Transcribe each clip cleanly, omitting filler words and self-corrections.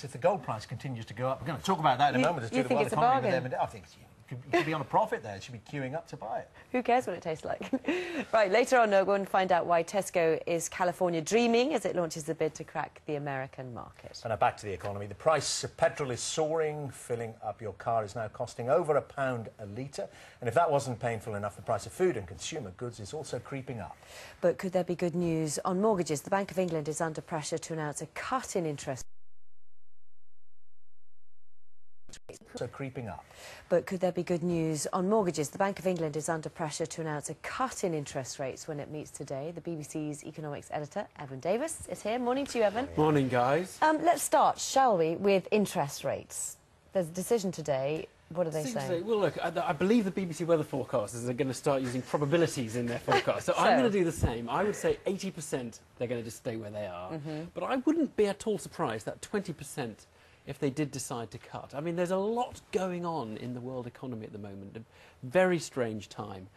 if the gold price continues to go up, we're going to talk about that in a moment. You think it's a bargain? I think you could be on a profit there. You should be queuing up to buy it. Who cares what it tastes like? Right, later on, we're going to find out why Tesco is California dreaming as it launches a bid to crack the American market. And now back to the economy. The price of petrol is soaring. Filling up your car is now costing over £1 a litre. And if that wasn't painful enough, the price of food and consumer goods is also creeping up. But could there be good news on mortgages? The Bank of England is under pressure to announce a cut in interest. So creeping up. But could there be good news on mortgages? The Bank of England is under pressure to announce a cut in interest rates when it meets today. The BBC's economics editor, Evan Davis, is here. Morning to you, Evan. Morning, guys. Let's start, shall we, with interest rates. There's a decision today. What are they saying? Well, look, I believe the BBC weather forecasters are going to start using probabilities in their forecast. So I'm going to do the same. I would say 80% they're going to just stay where they are. But I wouldn't be at all surprised that 20% if they did decide to cut. I mean, there's a lot going on in the world economy at the moment, a very strange time.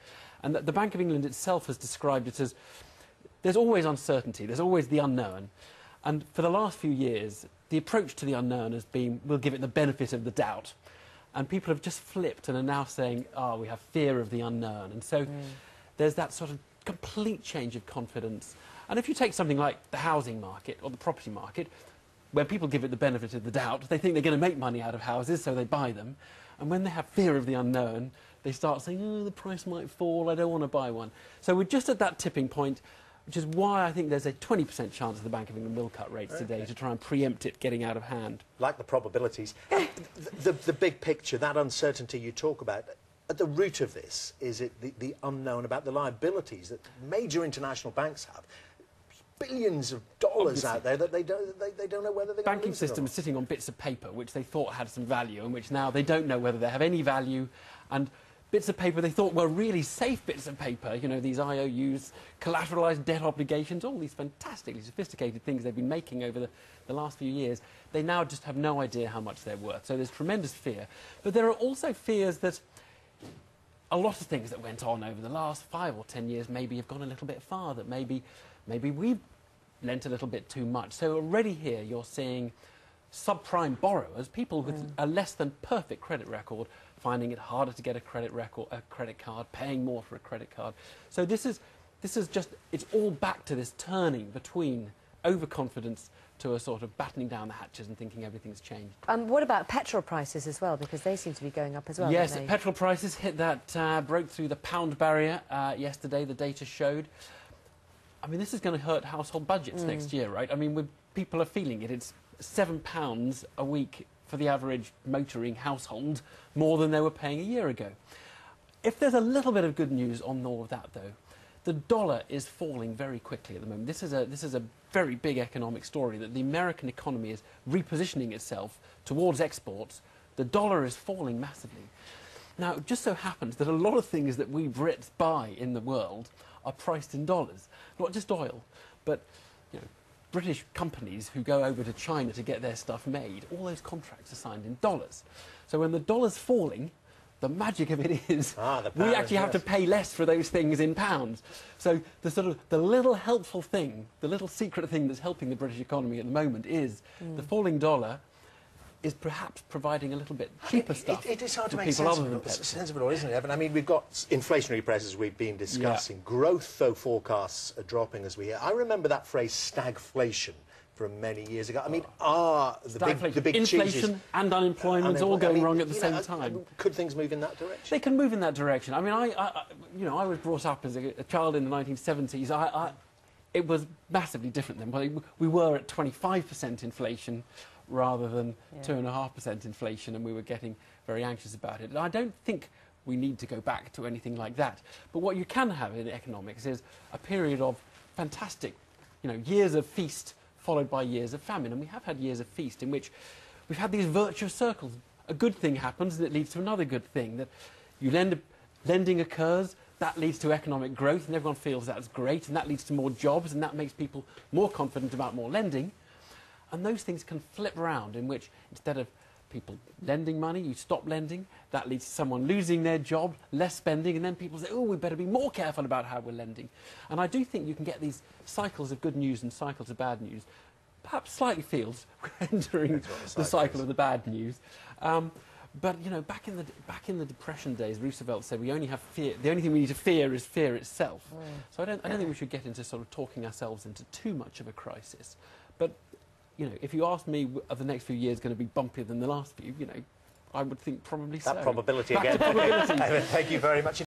And the Bank of England itself has described it as there's always uncertainty, there's always the unknown. And for the last few years, the approach to the unknown has been, we'll give it the benefit of the doubt. And people have just flipped and are now saying, oh, we have fear of the unknown. And so there's that sort of complete change of confidence. And if you take something like the housing market or the property market, where people give it the benefit of the doubt, they think they're going to make money out of houses, so they buy them. And when they have fear of the unknown, they start saying, oh, the price might fall, I don't want to buy one. So we're just at that tipping point, which is why I think there's a 20% chance the Bank of England will cut rates today to try and preempt it getting out of hand. Like the probabilities. the big picture, that uncertainty you talk about, at the root of this, is it the unknown about the liabilities that major international banks have? Billions of dollars out there that they don't know whether they're going to lose. The banking system is sitting on bits of paper which they thought had some value and which now they don't know whether they have any value, and bits of paper they thought were really safe bits of paper, you know, these IOUs, collateralised debt obligations, all these fantastically sophisticated things they've been making over the last few years, they now just have no idea how much they're worth. So there's tremendous fear. But there are also fears that a lot of things that went on over the last 5 or 10 years maybe have gone a little bit far, that maybe we've lent a little bit too much. So already here you're seeing subprime borrowers, people with a less than perfect credit record, finding it harder to get a credit card, paying more for a credit card. So this is just, it's all back to this turning between overconfidence to a sort of battening down the hatches and thinking everything's changed. What about petrol prices as well? Because they seem to be going up as well. Yes, petrol prices hit that, broke through the pound barrier yesterday, the data showed. I mean, this is going to hurt household budgets next year, right? I mean, people are feeling it. It's £7 a week for the average motoring household, more than they were paying a year ago. If there's a little bit of good news on all of that, though, the dollar is falling very quickly at the moment. This is a very big economic story, that the American economy is repositioning itself towards exports. The dollar is falling massively. Now, it just so happens that a lot of things that we Brits buy in the world are priced in dollars. Not just oil, but, you know, British companies who go over to China to get their stuff made, all those contracts are signed in dollars. So when the dollar's falling, the magic of it is we actually have to pay less for those things in pounds. So the little helpful thing, the little secret thing that's helping the British economy at the moment is the falling dollar is perhaps providing a little bit cheaper stuff. It is hard to make sense of it all, isn't it, Evan? I mean, we've got inflationary pressures we've been discussing. Growth, though, forecasts are dropping as we hear. I remember that phrase stagflation from many years ago. I mean, the big inflation cheeses and unemployment all going wrong at the same time. Could things move in that direction? They can move in that direction. I mean, I was brought up as a child in the 1970s. It was massively different then. We were at 25% inflation rather than 2.5% inflation, and we were getting very anxious about it. And I don't think we need to go back to anything like that. But what you can have in economics is a period of fantastic, you know, years of feast followed by years of famine. And we have had years of feast in which we've had these virtuous circles. A good thing happens and it leads to another good thing. That you lending occurs, that leads to economic growth, and everyone feels that's great, and that leads to more jobs, and that makes people more confident about more lending. And those things can flip around, in which instead of people lending money, you stop lending. That leads to someone losing their job, less spending, and then people say, oh, we better be more careful about how we're lending. And I do think you can get these cycles of good news and cycles of bad news, perhaps slightly feels we're entering the cycle of the bad news. But you know, back in the Depression days, Roosevelt said we only have fear. The only thing we need to fear is fear itself. So I don't think we should get into sort of talking ourselves into too much of a crisis. But you know, if you ask me, are the next few years going to be bumpier than the last few? You know, I would think probably so. That probability Back again. to probabilities. Evan, thank you very much.